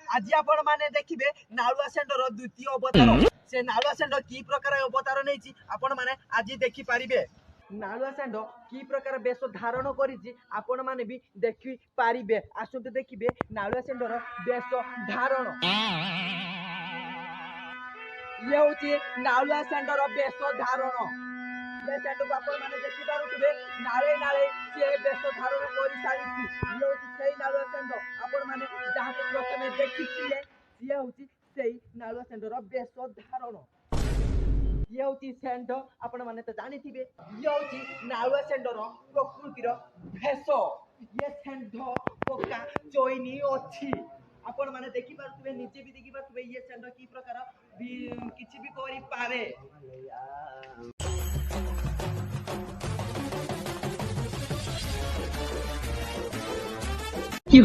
आज आपण माने देखिबे नालुआ सेंटर द्वितीय अवतार से नालुआ सेंटर की प्रकार अवतार नहीं आपण माने आज देखि पारिबे नालुआ सेंटर की प्रकार बेश धारण करिछि आपण माने भी देखि पारिबे आसुते देखिबे नालुआ सेंटर बेश धारण ये होछि नालुआ सेंटर बेश धारण ये सेंटर को आपण माने देखि पारुथिबे नाळे नाळे से बेश धारण करि सारिछि ये होछि सेही नालुआ सेंटर आपण माने जहाँ को प्रथमे देखिथिले ये होछि सेही नालुआ सेंटर बेश धारण ये होछि सेंटर आपण माने तो जानिथिबे ये होछि नालुआ सेंटर प्रकृतिर भेष ये सेंटर पक्का चोइनी अछि आपण माने देखि पारुथिबे नीचे भी देखि पारुथिबे ये सेंटर की प्रकार भी किछि भी करि पारे কি